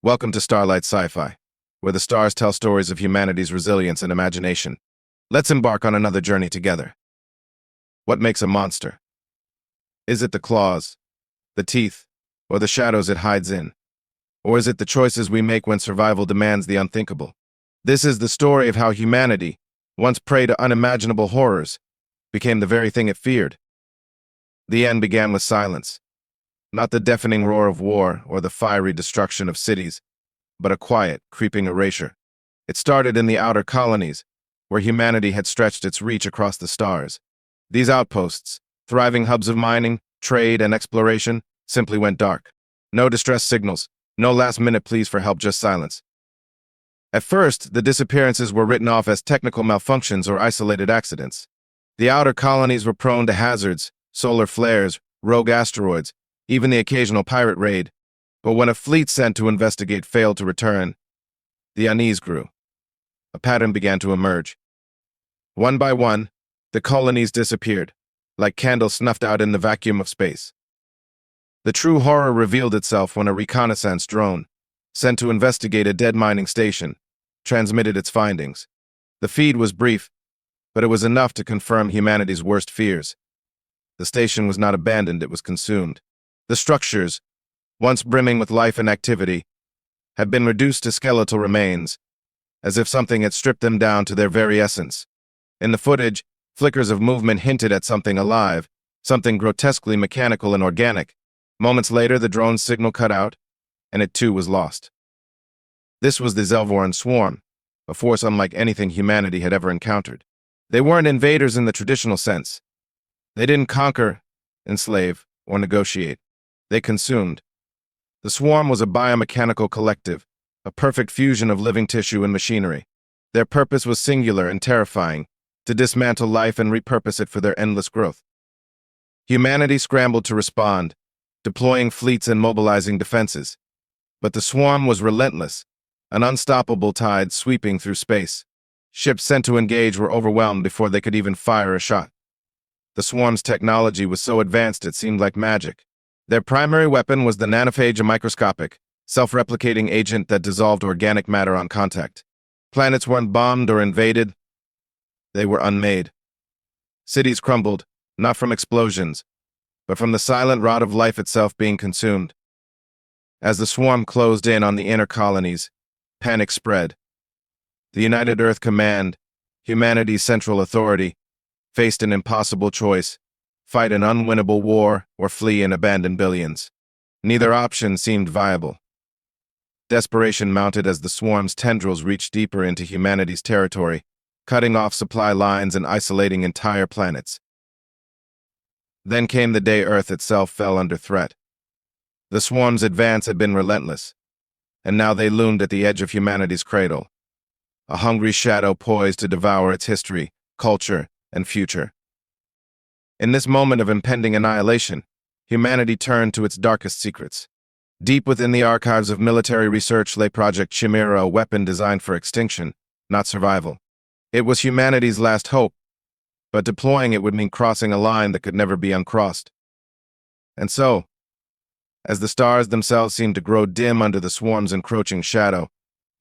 Welcome to Starlight Sci-Fi, where the stars tell stories of humanity's resilience and imagination. Let's embark on another journey together. What makes a monster? Is it the claws, the teeth, or the shadows it hides in? Or is it the choices we make when survival demands the unthinkable? This is the story of how humanity, once prey to unimaginable horrors, became the very thing it feared. The end began with silence. Not the deafening roar of war or the fiery destruction of cities, but a quiet, creeping erasure. It started in the outer colonies, where humanity had stretched its reach across the stars. These outposts, thriving hubs of mining, trade, and exploration, simply went dark. No distress signals, no last-minute pleas for help, just silence. At first, the disappearances were written off as technical malfunctions or isolated accidents. The outer colonies were prone to hazards, solar flares, rogue asteroids, even the occasional pirate raid. But when a fleet sent to investigate failed to return, the unease grew. A pattern began to emerge. One by one, the colonies disappeared, like candles snuffed out in the vacuum of space. The true horror revealed itself when a reconnaissance drone, sent to investigate a dead mining station, transmitted its findings. The feed was brief, but it was enough to confirm humanity's worst fears. The station was not abandoned, it was consumed. The structures, once brimming with life and activity, had been reduced to skeletal remains, as if something had stripped them down to their very essence. In the footage, flickers of movement hinted at something alive, something grotesquely mechanical and organic. Moments later, the drone's signal cut out, and it too was lost. This was the Zelvoran swarm, a force unlike anything humanity had ever encountered. They weren't invaders in the traditional sense. They didn't conquer, enslave, or negotiate. They consumed. The swarm was a biomechanical collective, a perfect fusion of living tissue and machinery. Their purpose was singular and terrifying, to dismantle life and repurpose it for their endless growth. Humanity scrambled to respond, deploying fleets and mobilizing defenses. But the swarm was relentless, an unstoppable tide sweeping through space. Ships sent to engage were overwhelmed before they could even fire a shot. The swarm's technology was so advanced it seemed like magic. Their primary weapon was the nanophage, a microscopic, self-replicating agent that dissolved organic matter on contact. Planets weren't bombed or invaded. They were unmade. Cities crumbled, not from explosions, but from the silent rot of life itself being consumed. As the swarm closed in on the inner colonies, panic spread. The United Earth Command, humanity's central authority, faced an impossible choice: fight an unwinnable war or flee and abandon billions. Neither option seemed viable. Desperation mounted as the swarm's tendrils reached deeper into humanity's territory, cutting off supply lines and isolating entire planets. Then came the day Earth itself fell under threat. The swarm's advance had been relentless, and now they loomed at the edge of humanity's cradle, a hungry shadow poised to devour its history, culture, and future. In this moment of impending annihilation, humanity turned to its darkest secrets. Deep within the archives of military research lay Project Chimera, a weapon designed for extinction, not survival. It was humanity's last hope, but deploying it would mean crossing a line that could never be uncrossed. And so, as the stars themselves seemed to grow dim under the swarm's encroaching shadow,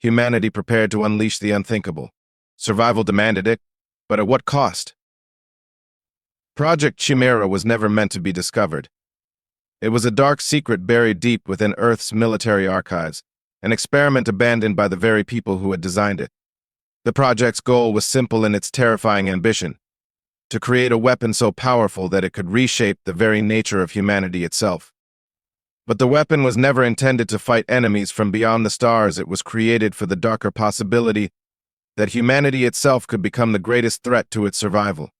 humanity prepared to unleash the unthinkable. Survival demanded it, but at what cost? Project Chimera was never meant to be discovered. It was a dark secret buried deep within Earth's military archives, an experiment abandoned by the very people who had designed it. The project's goal was simple in its terrifying ambition: to create a weapon so powerful that it could reshape the very nature of humanity itself. But the weapon was never intended to fight enemies from beyond the stars. It was created for the darker possibility that humanity itself could become the greatest threat to its survival.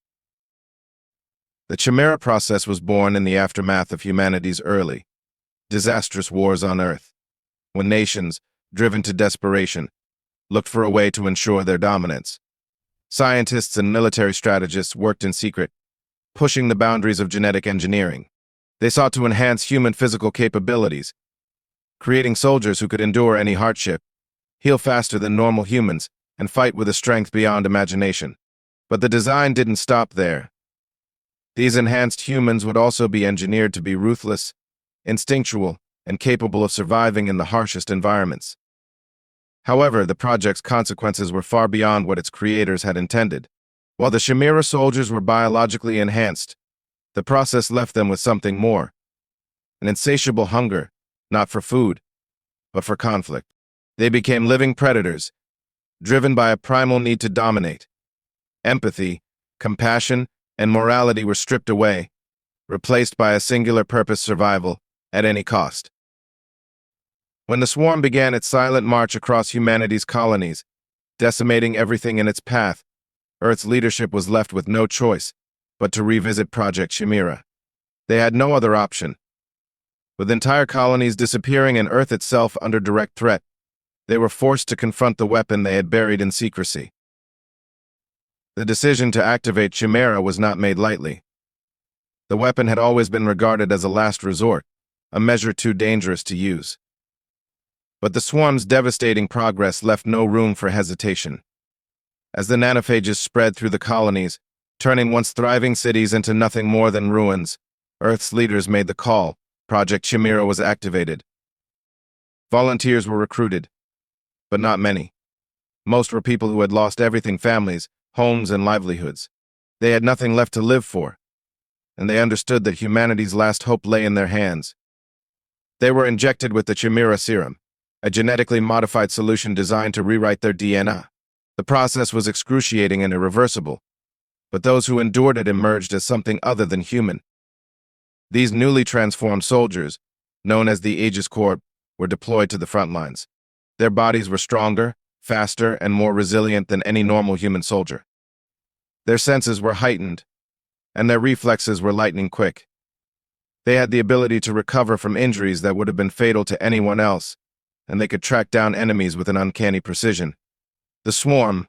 The Chimera process was born in the aftermath of humanity's early, disastrous wars on Earth, when nations, driven to desperation, looked for a way to ensure their dominance. Scientists and military strategists worked in secret, pushing the boundaries of genetic engineering. They sought to enhance human physical capabilities, creating soldiers who could endure any hardship, heal faster than normal humans, and fight with a strength beyond imagination. But the design didn't stop there. These enhanced humans would also be engineered to be ruthless, instinctual, and capable of surviving in the harshest environments. However, the project's consequences were far beyond what its creators had intended. While the Chimera soldiers were biologically enhanced, the process left them with something more, an insatiable hunger, not for food, but for conflict. They became living predators, driven by a primal need to dominate. Empathy, compassion, and morality were stripped away, replaced by a singular purpose: survival at any cost. When the swarm began its silent march across humanity's colonies, decimating everything in its path, Earth's leadership was left with no choice but to revisit Project Chimera. They had no other option. With entire colonies disappearing and Earth itself under direct threat, they were forced to confront the weapon they had buried in secrecy. The decision to activate Chimera was not made lightly. The weapon had always been regarded as a last resort, a measure too dangerous to use. But the swarm's devastating progress left no room for hesitation. As the nanophages spread through the colonies, turning once thriving cities into nothing more than ruins, Earth's leaders made the call. Project Chimera was activated. Volunteers were recruited, but not many. Most were people who had lost everything: families, homes, and livelihoods. They had nothing left to live for, and they understood that humanity's last hope lay in their hands. They were injected with the Chimera serum, a genetically modified solution designed to rewrite their DNA. The process was excruciating and irreversible, but those who endured it emerged as something other than human. These newly transformed soldiers, known as the Aegis Corps, were deployed to the front lines. Their bodies were stronger, faster, and more resilient than any normal human soldier. Their senses were heightened, and their reflexes were lightning quick. They had the ability to recover from injuries that would have been fatal to anyone else, and they could track down enemies with an uncanny precision. The swarm,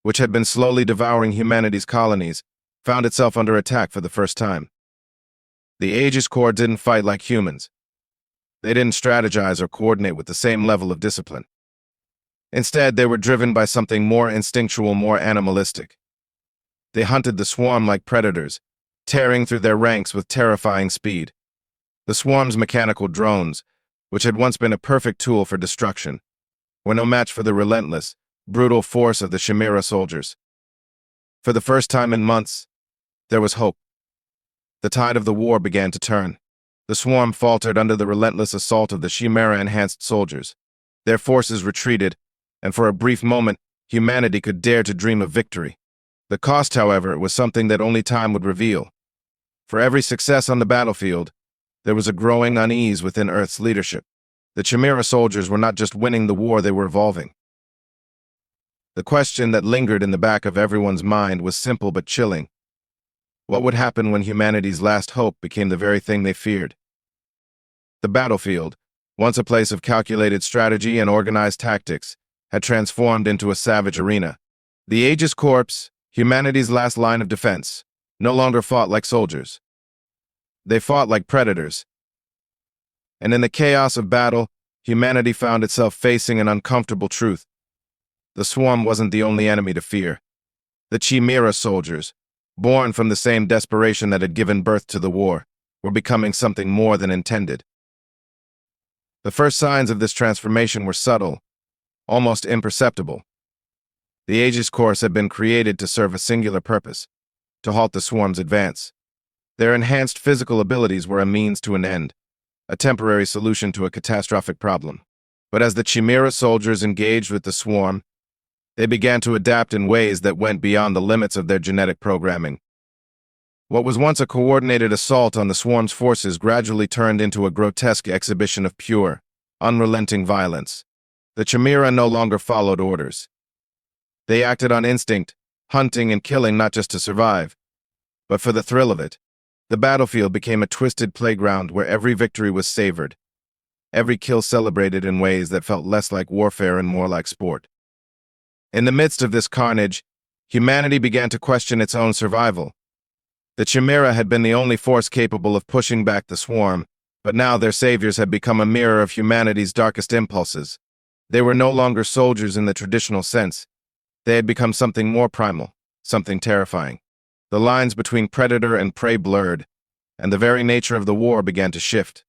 which had been slowly devouring humanity's colonies, found itself under attack for the first time. The Aegis Corps didn't fight like humans. They didn't strategize or coordinate with the same level of discipline. Instead, they were driven by something more instinctual, more animalistic. They hunted the swarm like predators, tearing through their ranks with terrifying speed. The swarm's mechanical drones, which had once been a perfect tool for destruction, were no match for the relentless, brutal force of the Chimera soldiers. For the first time in months, there was hope. The tide of the war began to turn. The swarm faltered under the relentless assault of the Chimera-enhanced soldiers. Their forces retreated, and for a brief moment, humanity could dare to dream of victory. The cost, however, was something that only time would reveal. For every success on the battlefield, there was a growing unease within Earth's leadership. The Chimera soldiers were not just winning the war, they were evolving. The question that lingered in the back of everyone's mind was simple but chilling. What would happen when humanity's last hope became the very thing they feared? The battlefield, once a place of calculated strategy and organized tactics, had transformed into a savage arena. The Aegis Corps, humanity's last line of defense, no longer fought like soldiers. They fought like predators. And in the chaos of battle, humanity found itself facing an uncomfortable truth. The swarm wasn't the only enemy to fear. The Chimera soldiers, born from the same desperation that had given birth to the war, were becoming something more than intended. The first signs of this transformation were subtle, almost imperceptible. The Aegis Corps had been created to serve a singular purpose: to halt the swarm's advance. Their enhanced physical abilities were a means to an end, a temporary solution to a catastrophic problem. But as the Chimera soldiers engaged with the swarm, they began to adapt in ways that went beyond the limits of their genetic programming. What was once a coordinated assault on the swarm's forces gradually turned into a grotesque exhibition of pure, unrelenting violence. The Chimera no longer followed orders. They acted on instinct, hunting and killing not just to survive, but for the thrill of it. The battlefield became a twisted playground where every victory was savored, every kill celebrated in ways that felt less like warfare and more like sport. In the midst of this carnage, humanity began to question its own survival. The Chimera had been the only force capable of pushing back the swarm, but now their saviors had become a mirror of humanity's darkest impulses. They were no longer soldiers in the traditional sense. They had become something more primal, something terrifying. The lines between predator and prey blurred, and the very nature of the war began to shift.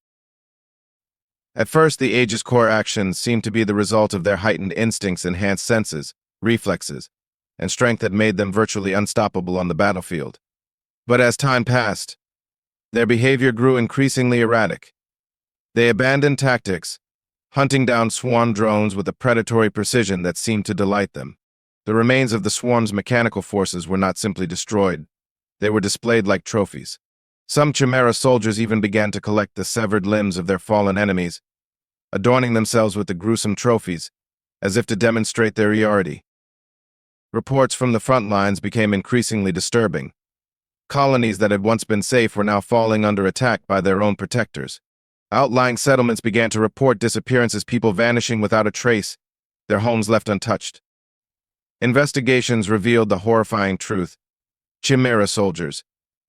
At first, the Aegis Corps actions seemed to be the result of their heightened instincts, enhanced senses, reflexes, and strength that made them virtually unstoppable on the battlefield. But as time passed, their behavior grew increasingly erratic. They abandoned tactics, hunting down swarm drones with a predatory precision that seemed to delight them. The remains of the swarm's mechanical forces were not simply destroyed. They were displayed like trophies. Some Chimera soldiers even began to collect the severed limbs of their fallen enemies, adorning themselves with the gruesome trophies, as if to demonstrate their superiority. Reports from the front lines became increasingly disturbing. Colonies that had once been safe were now falling under attack by their own protectors. Outlying settlements began to report disappearances, people vanishing without a trace, their homes left untouched. Investigations revealed the horrifying truth. Chimera soldiers,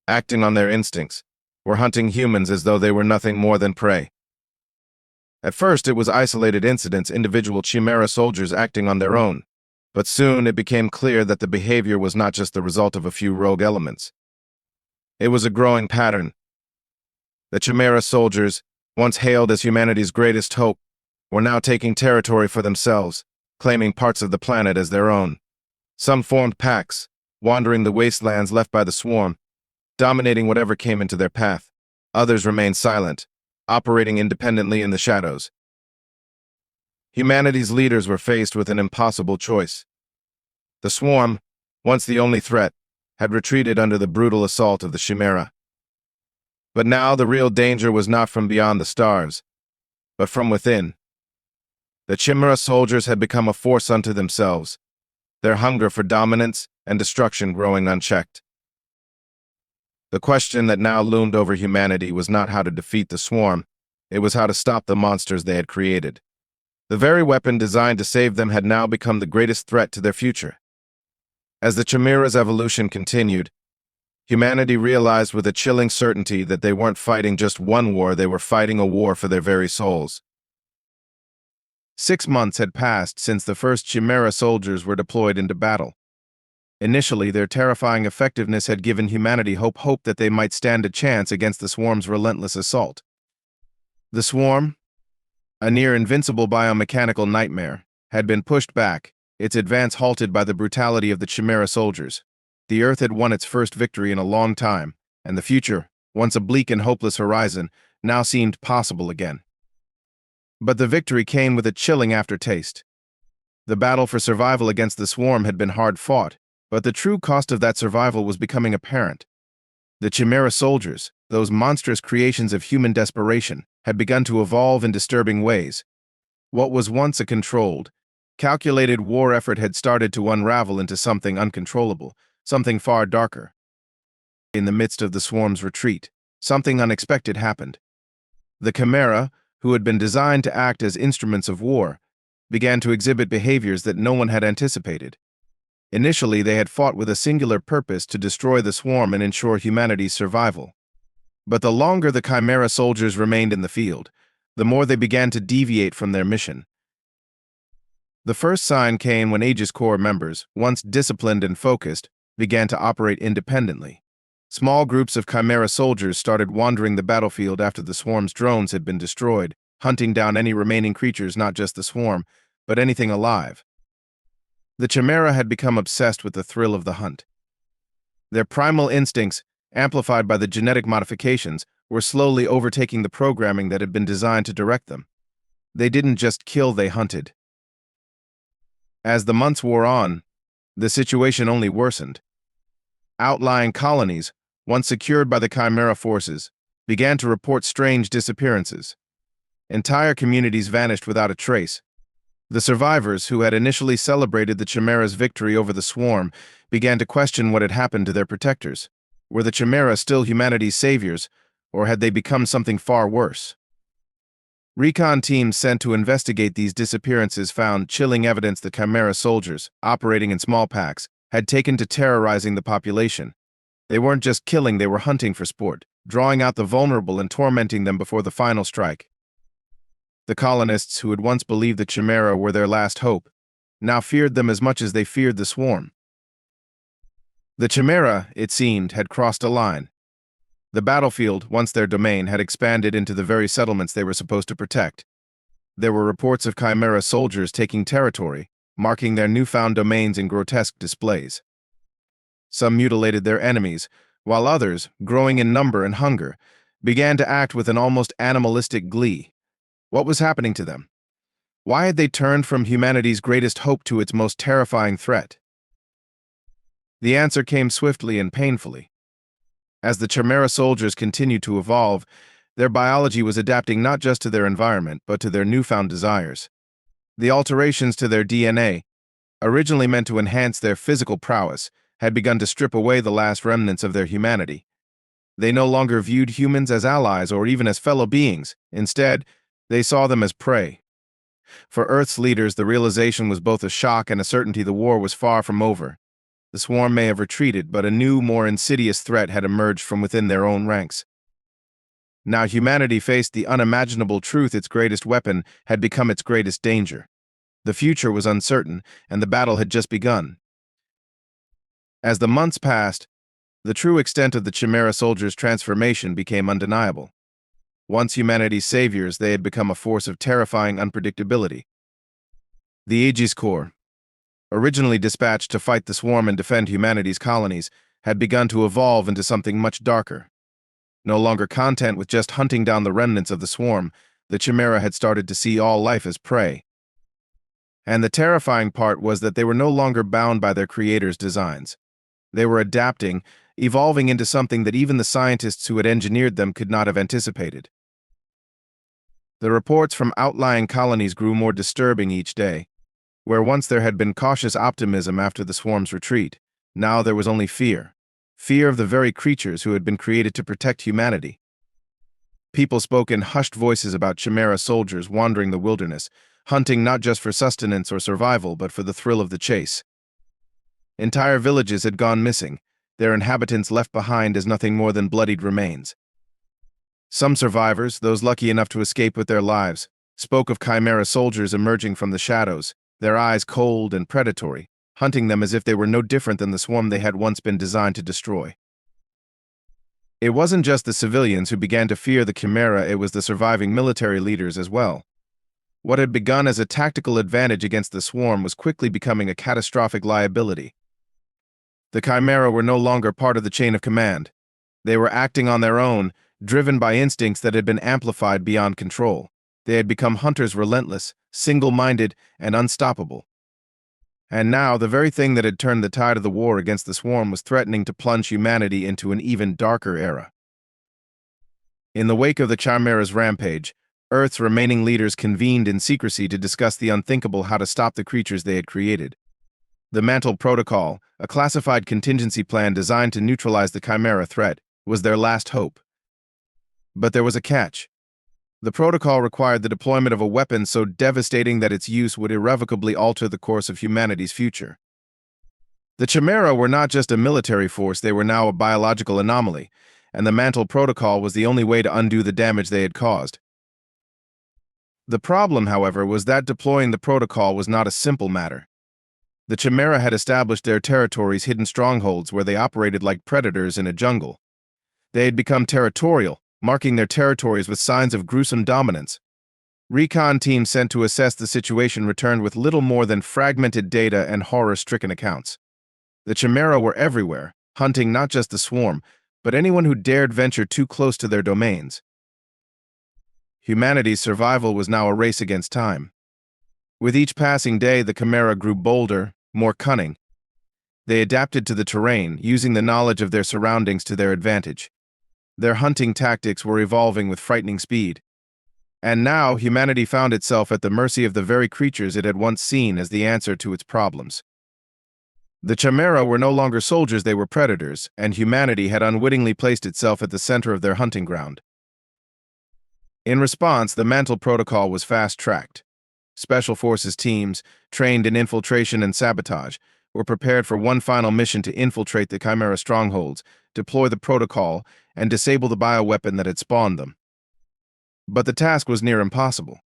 acting on their instincts, were hunting humans as though they were nothing more than prey. At first, it was isolated incidents, individual Chimera soldiers acting on their own, but soon it became clear that the behavior was not just the result of a few rogue elements. It was a growing pattern. The Chimera soldiers, once hailed as humanity's greatest hope, were now taking territory for themselves, claiming parts of the planet as their own. Some formed packs, wandering the wastelands left by the swarm, dominating whatever came into their path. Others remained silent, operating independently in the shadows. Humanity's leaders were faced with an impossible choice. The swarm, once the only threat, had retreated under the brutal assault of the Chimera. But now the real danger was not from beyond the stars, but from within. The Chimera soldiers had become a force unto themselves, their hunger for dominance and destruction growing unchecked. The question that now loomed over humanity was not how to defeat the swarm, it was how to stop the monsters they had created. The very weapon designed to save them had now become the greatest threat to their future. As the Chimera's evolution continued, humanity realized with a chilling certainty that they weren't fighting just one war, they were fighting a war for their very souls. 6 months had passed since the first Chimera soldiers were deployed into battle. Initially, their terrifying effectiveness had given humanity hope that they might stand a chance against the swarm's relentless assault. The swarm, a near-invincible biomechanical nightmare, had been pushed back, its advance halted by the brutality of the Chimera soldiers. The Earth had won its first victory in a long time, and the future, once a bleak and hopeless horizon, now seemed possible again. But the victory came with a chilling aftertaste. The battle for survival against the swarm had been hard fought, but the true cost of that survival was becoming apparent. The Chimera soldiers, those monstrous creations of human desperation, had begun to evolve in disturbing ways. What was once a controlled, calculated war effort had started to unravel into something uncontrollable, something far darker. In the midst of the swarm's retreat, something unexpected happened. The Chimera, who had been designed to act as instruments of war, began to exhibit behaviors that no one had anticipated. Initially, they had fought with a singular purpose to destroy the swarm and ensure humanity's survival. But the longer the Chimera soldiers remained in the field, the more they began to deviate from their mission. The first sign came when Aegis Corps members, once disciplined and focused, began to operate independently. Small groups of Chimera soldiers started wandering the battlefield after the swarm's drones had been destroyed, hunting down any remaining creatures, not just the swarm, but anything alive. The Chimera had become obsessed with the thrill of the hunt. Their primal instincts, amplified by the genetic modifications, were slowly overtaking the programming that had been designed to direct them. They didn't just kill, they hunted. As the months wore on, the situation only worsened. Outlying colonies, once secured by the Chimera forces, began to report strange disappearances. Entire communities vanished without a trace. The survivors, who had initially celebrated the Chimera's victory over the swarm, began to question what had happened to their protectors. Were the Chimera still humanity's saviors, or had they become something far worse? Recon teams sent to investigate these disappearances found chilling evidence that Chimera soldiers, operating in small packs, had taken to terrorizing the population. They weren't just killing, they were hunting for sport, drawing out the vulnerable and tormenting them before the final strike. The colonists, who had once believed the Chimera were their last hope, now feared them as much as they feared the swarm. The Chimera, it seemed, had crossed a line. The battlefield, once their domain, had expanded into the very settlements they were supposed to protect. There were reports of Chimera soldiers taking territory, marking their newfound domains in grotesque displays. Some mutilated their enemies, while others, growing in number and hunger, began to act with an almost animalistic glee. What was happening to them? Why had they turned from humanity's greatest hope to its most terrifying threat? The answer came swiftly and painfully. As the Chimera soldiers continued to evolve, their biology was adapting not just to their environment, but to their newfound desires. The alterations to their DNA, originally meant to enhance their physical prowess, had begun to strip away the last remnants of their humanity. They no longer viewed humans as allies or even as fellow beings. Instead, they saw them as prey. For Earth's leaders, the realization was both a shock and a certainty the war was far from over. The swarm may have retreated, but a new, more insidious threat had emerged from within their own ranks. Now humanity faced the unimaginable truth: its greatest weapon had become its greatest danger. The future was uncertain, and the battle had just begun. As the months passed, the true extent of the Chimera soldiers' transformation became undeniable. Once humanity's saviors, they had become a force of terrifying unpredictability. The Aegis Corps, originally dispatched to fight the swarm and defend humanity's colonies, had begun to evolve into something much darker. No longer content with just hunting down the remnants of the swarm, the Chimera had started to see all life as prey. And the terrifying part was that they were no longer bound by their creators' designs. They were adapting, evolving into something that even the scientists who had engineered them could not have anticipated. The reports from outlying colonies grew more disturbing each day. Where once there had been cautious optimism after the swarm's retreat, now there was only fear. Fear of the very creatures who had been created to protect humanity. People spoke in hushed voices about Chimera soldiers wandering the wilderness, hunting not just for sustenance or survival, but for the thrill of the chase. Entire villages had gone missing, their inhabitants left behind as nothing more than bloodied remains. Some survivors, those lucky enough to escape with their lives, spoke of Chimera soldiers emerging from the shadows, their eyes cold and predatory, hunting them as if they were no different than the swarm they had once been designed to destroy. It wasn't just the civilians who began to fear the Chimera, it was the surviving military leaders as well. What had begun as a tactical advantage against the swarm was quickly becoming a catastrophic liability. The Chimera were no longer part of the chain of command. They were acting on their own, driven by instincts that had been amplified beyond control. They had become hunters, relentless, single-minded, and unstoppable. And now, the very thing that had turned the tide of the war against the swarm was threatening to plunge humanity into an even darker era. In the wake of the Chimera's rampage, Earth's remaining leaders convened in secrecy to discuss the unthinkable: how to stop the creatures they had created. The Mantle Protocol, a classified contingency plan designed to neutralize the Chimera threat, was their last hope. But there was a catch. The protocol required the deployment of a weapon so devastating that its use would irrevocably alter the course of humanity's future. The Chimera were not just a military force, they were now a biological anomaly, and the Mantle Protocol was the only way to undo the damage they had caused. The problem, however, was that deploying the protocol was not a simple matter. The Chimera had established their territories, hidden strongholds where they operated like predators in a jungle. They had become territorial, marking their territories with signs of gruesome dominance. Recon teams sent to assess the situation returned with little more than fragmented data and horror-stricken accounts. The Chimera were everywhere, hunting not just the swarm, but anyone who dared venture too close to their domains. Humanity's survival was now a race against time. With each passing day, the Chimera grew bolder, more cunning. They adapted to the terrain, using the knowledge of their surroundings to their advantage. Their hunting tactics were evolving with frightening speed. And now, humanity found itself at the mercy of the very creatures it had once seen as the answer to its problems. The Chimera were no longer soldiers, they were predators, and humanity had unwittingly placed itself at the center of their hunting ground. In response, the Mantle Protocol was fast-tracked. Special Forces teams, trained in infiltration and sabotage, were prepared for one final mission: to infiltrate the Chimera strongholds, deploy the protocol, and disable the bioweapon that had spawned them. But the task was near impossible.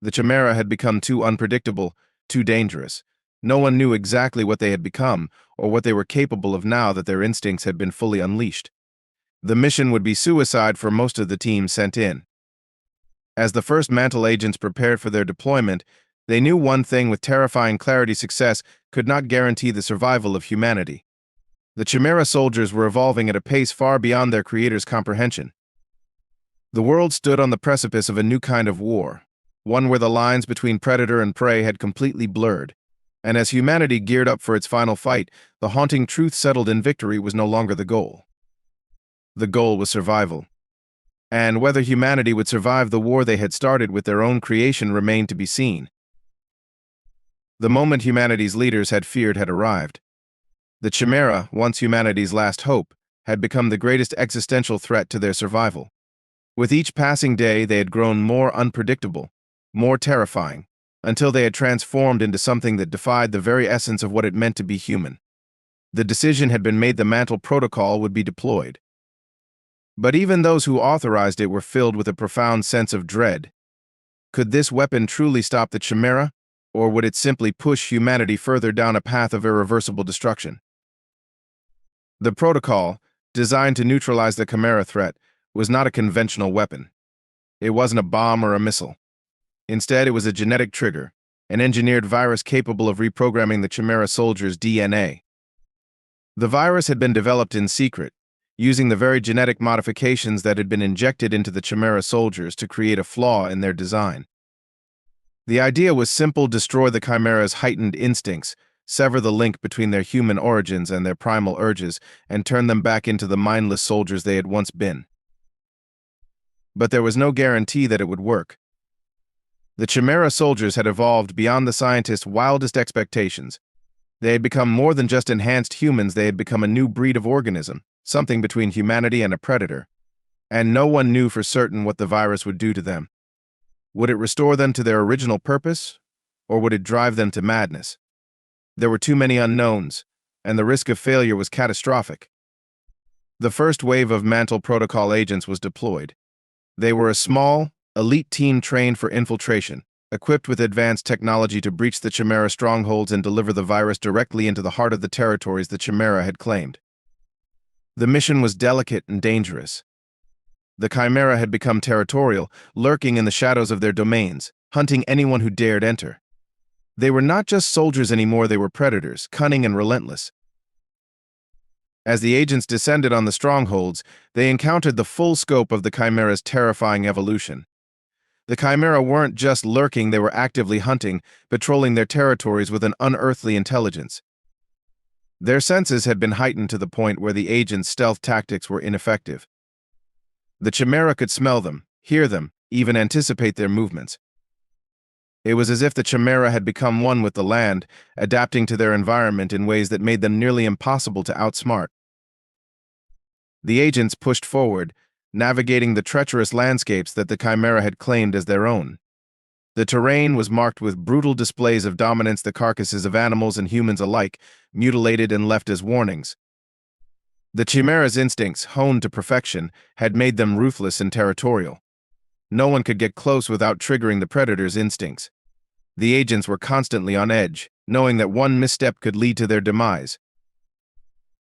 The Chimera had become too unpredictable, too dangerous. No one knew exactly what they had become, or what they were capable of now that their instincts had been fully unleashed. The mission would be suicide for most of the teams sent in. As the first Mantle agents prepared for their deployment, they knew one thing with terrifying clarity: success could not guarantee the survival of humanity. The Chimera soldiers were evolving at a pace far beyond their creators' comprehension. The world stood on the precipice of a new kind of war, one where the lines between predator and prey had completely blurred. And as humanity geared up for its final fight, the haunting truth settled in: victory was no longer the goal. The goal was survival. And whether humanity would survive the war they had started with their own creation remained to be seen. The moment humanity's leaders had feared had arrived. The Chimera, once humanity's last hope, had become the greatest existential threat to their survival. With each passing day, they had grown more unpredictable, more terrifying, until they had transformed into something that defied the very essence of what it meant to be human. The decision had been made: the Mantle Protocol would be deployed. But even those who authorized it were filled with a profound sense of dread. Could this weapon truly stop the Chimera, or would it simply push humanity further down a path of irreversible destruction? The protocol, designed to neutralize the Chimera threat, was not a conventional weapon. It wasn't a bomb or a missile. Instead, it was a genetic trigger, an engineered virus capable of reprogramming the Chimera Soldiers' DNA. The virus had been developed in secret, using the very genetic modifications that had been injected into the Chimera Soldiers to create a flaw in their design. The idea was simple: destroy the Chimera's heightened instincts, sever the link between their human origins and their primal urges, and turn them back into the mindless soldiers they had once been. But there was no guarantee that it would work. The Chimera Soldiers had evolved beyond the scientists' wildest expectations. They had become more than just enhanced humans. They had become a new breed of organism, something between humanity and a predator. And no one knew for certain what the virus would do to them. Would it restore them to their original purpose, or would it drive them to madness? There were too many unknowns, and the risk of failure was catastrophic. The first wave of Mantle Protocol agents was deployed. They were a small, elite team trained for infiltration, equipped with advanced technology to breach the Chimera strongholds and deliver the virus directly into the heart of the territories the Chimera had claimed. The mission was delicate and dangerous. The Chimera had become territorial, lurking in the shadows of their domains, hunting anyone who dared enter. They were not just soldiers anymore, they were predators, cunning and relentless. As the agents descended on the strongholds, they encountered the full scope of the Chimera's terrifying evolution. The Chimera weren't just lurking, they were actively hunting, patrolling their territories with an unearthly intelligence. Their senses had been heightened to the point where the agents' stealth tactics were ineffective. The Chimera could smell them, hear them, even anticipate their movements. It was as if the Chimera had become one with the land, adapting to their environment in ways that made them nearly impossible to outsmart. The agents pushed forward, navigating the treacherous landscapes that the Chimera had claimed as their own. The terrain was marked with brutal displays of dominance, the carcasses of animals and humans alike, mutilated and left as warnings. The Chimera's instincts, honed to perfection, had made them ruthless and territorial. No one could get close without triggering the predator's instincts. The agents were constantly on edge, knowing that one misstep could lead to their demise.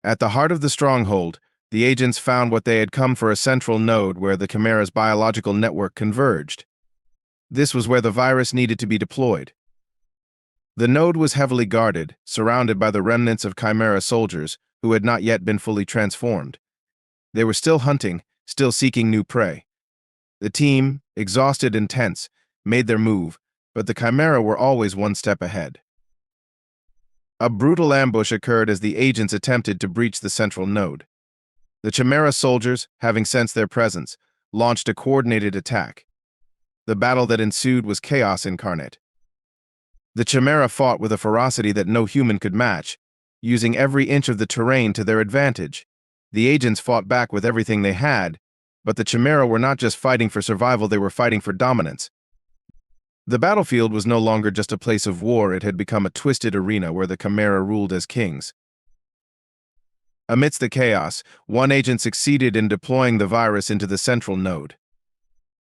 At the heart of the stronghold, the agents found what they had come for: a central node where the Chimera's biological network converged. This was where the virus needed to be deployed. The node was heavily guarded, surrounded by the remnants of Chimera soldiers who had not yet been fully transformed. They were still hunting, still seeking new prey. The team, exhausted and tense, made their move, but the Chimera were always one step ahead. A brutal ambush occurred as the agents attempted to breach the central node. The Chimera soldiers, having sensed their presence, launched a coordinated attack. The battle that ensued was chaos incarnate. The Chimera fought with a ferocity that no human could match, using every inch of the terrain to their advantage. The agents fought back with everything they had, but the Chimera were not just fighting for survival, they were fighting for dominance. The battlefield was no longer just a place of war, it had become a twisted arena where the Chimera ruled as kings. Amidst the chaos, one agent succeeded in deploying the virus into the central node.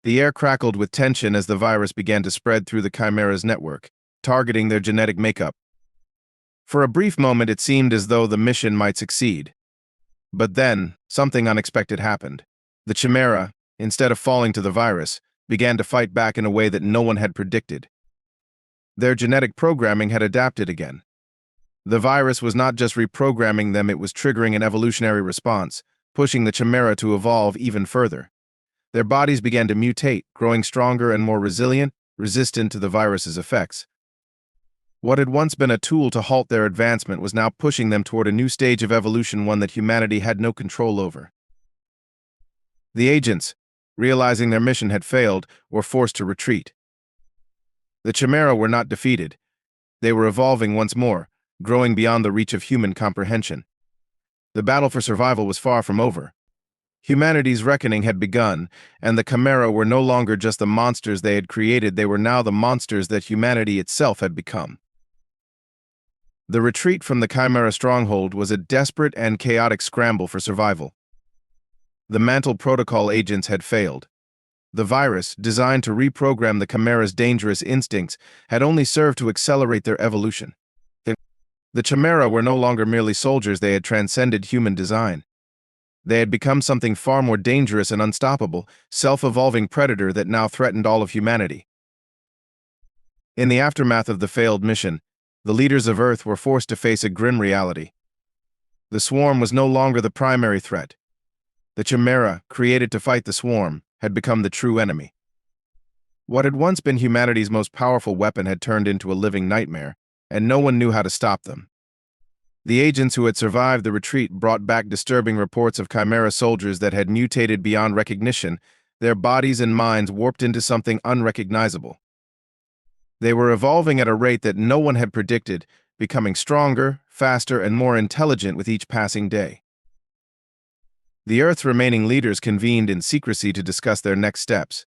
The air crackled with tension as the virus began to spread through the Chimera's network, targeting their genetic makeup. For a brief moment, it seemed as though the mission might succeed. But then, something unexpected happened. The Chimera, instead of falling to the virus, began to fight back in a way that no one had predicted. Their genetic programming had adapted again. The virus was not just reprogramming them, it was triggering an evolutionary response, pushing the Chimera to evolve even further. Their bodies began to mutate, growing stronger and more resilient, resistant to the virus's effects. What had once been a tool to halt their advancement was now pushing them toward a new stage of evolution, one that humanity had no control over. The agents, realizing their mission had failed, were forced to retreat. The Chimera were not defeated. They were evolving once more, growing beyond the reach of human comprehension. The battle for survival was far from over. Humanity's reckoning had begun, and the Chimera were no longer just the monsters they had created, they were now the monsters that humanity itself had become. The retreat from the Chimera stronghold was a desperate and chaotic scramble for survival. The Mantle Protocol agents had failed. The virus, designed to reprogram the Chimera's dangerous instincts, had only served to accelerate their evolution. The Chimera were no longer merely soldiers, they had transcended human design. They had become something far more dangerous and unstoppable, self-evolving predator that now threatened all of humanity. In the aftermath of the failed mission, the leaders of Earth were forced to face a grim reality. The swarm was no longer the primary threat. The Chimera, created to fight the swarm, had become the true enemy. What had once been humanity's most powerful weapon had turned into a living nightmare, and no one knew how to stop them. The agents who had survived the retreat brought back disturbing reports of Chimera soldiers that had mutated beyond recognition, their bodies and minds warped into something unrecognizable. They were evolving at a rate that no one had predicted, becoming stronger, faster, and more intelligent with each passing day. The Earth's remaining leaders convened in secrecy to discuss their next steps.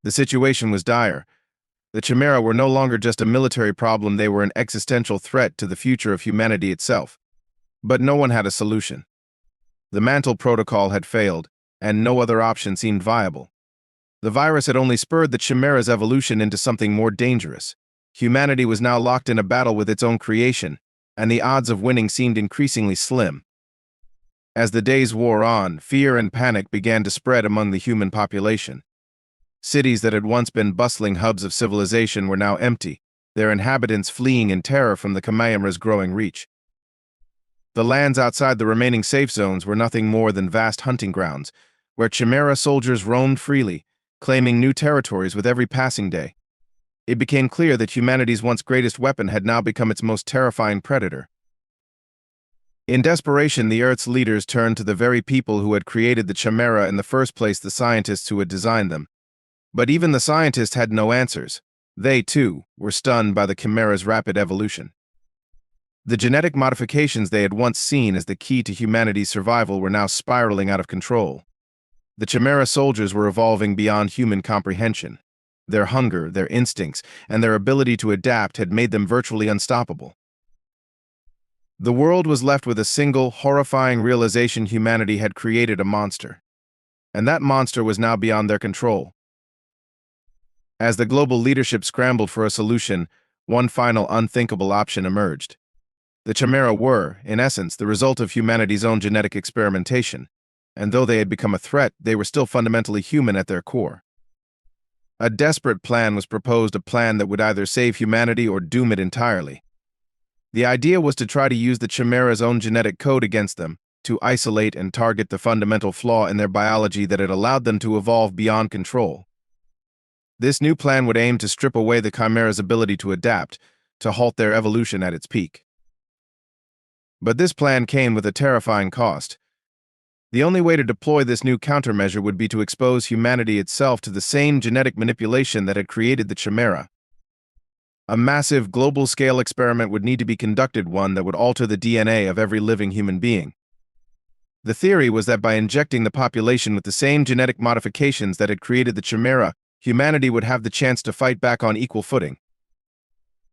The situation was dire. The Chimera were no longer just a military problem, they were an existential threat to the future of humanity itself. But no one had a solution. The Mantle Protocol had failed, and no other option seemed viable. The virus had only spurred the Chimera's evolution into something more dangerous. Humanity was now locked in a battle with its own creation, and the odds of winning seemed increasingly slim. As the days wore on, fear and panic began to spread among the human population. Cities that had once been bustling hubs of civilization were now empty, their inhabitants fleeing in terror from the Chimera's growing reach. The lands outside the remaining safe zones were nothing more than vast hunting grounds, where Chimera soldiers roamed freely, claiming new territories with every passing day. It became clear that humanity's once greatest weapon had now become its most terrifying predator. In desperation, the Earth's leaders turned to the very people who had created the Chimera in the first place, the scientists who had designed them. But even the scientists had no answers. They, too, were stunned by the Chimera's rapid evolution. The genetic modifications they had once seen as the key to humanity's survival were now spiraling out of control. The Chimera soldiers were evolving beyond human comprehension. Their hunger, their instincts, and their ability to adapt had made them virtually unstoppable. The world was left with a single, horrifying realization: humanity had created a monster. And that monster was now beyond their control. As the global leadership scrambled for a solution, one final unthinkable option emerged. The Chimera were, in essence, the result of humanity's own genetic experimentation, and though they had become a threat, they were still fundamentally human at their core. A desperate plan was proposed, a plan that would either save humanity or doom it entirely. The idea was to try to use the Chimera's own genetic code against them, to isolate and target the fundamental flaw in their biology that had allowed them to evolve beyond control. This new plan would aim to strip away the Chimera's ability to adapt, to halt their evolution at its peak. But this plan came with a terrifying cost. The only way to deploy this new countermeasure would be to expose humanity itself to the same genetic manipulation that had created the Chimera. A massive, global-scale experiment would need to be conducted, one that would alter the DNA of every living human being. The theory was that by injecting the population with the same genetic modifications that had created the Chimera, humanity would have the chance to fight back on equal footing.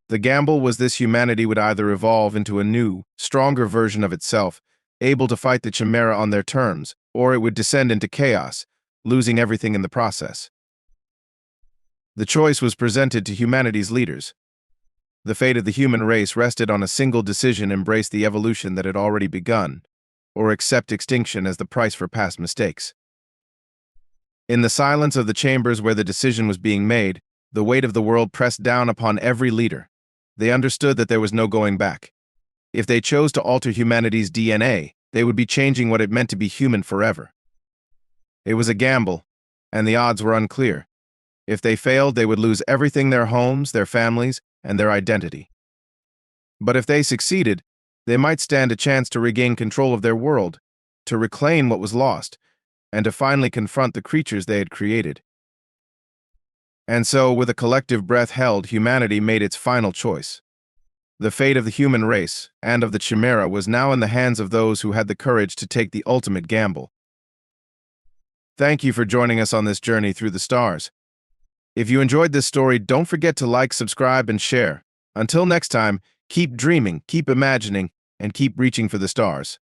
The gamble was this: humanity would either evolve into a new, stronger version of itself, able to fight the Chimera on their terms, or it would descend into chaos, losing everything in the process. The choice was presented to humanity's leaders. The fate of the human race rested on a single decision: embrace the evolution that had already begun, or accept extinction as the price for past mistakes. In the silence of the chambers where the decision was being made, the weight of the world pressed down upon every leader. They understood that there was no going back. If they chose to alter humanity's DNA, they would be changing what it meant to be human forever. It was a gamble, and the odds were unclear. If they failed, they would lose everything: their homes, their families, and their identity. But if they succeeded, they might stand a chance to regain control of their world, to reclaim what was lost, and to finally confront the creatures they had created. And so, with a collective breath held, humanity made its final choice. The fate of the human race, and of the Chimera, was now in the hands of those who had the courage to take the ultimate gamble. Thank you for joining us on this journey through the stars. If you enjoyed this story, don't forget to like, subscribe, and share. Until next time, keep dreaming, keep imagining, and keep reaching for the stars.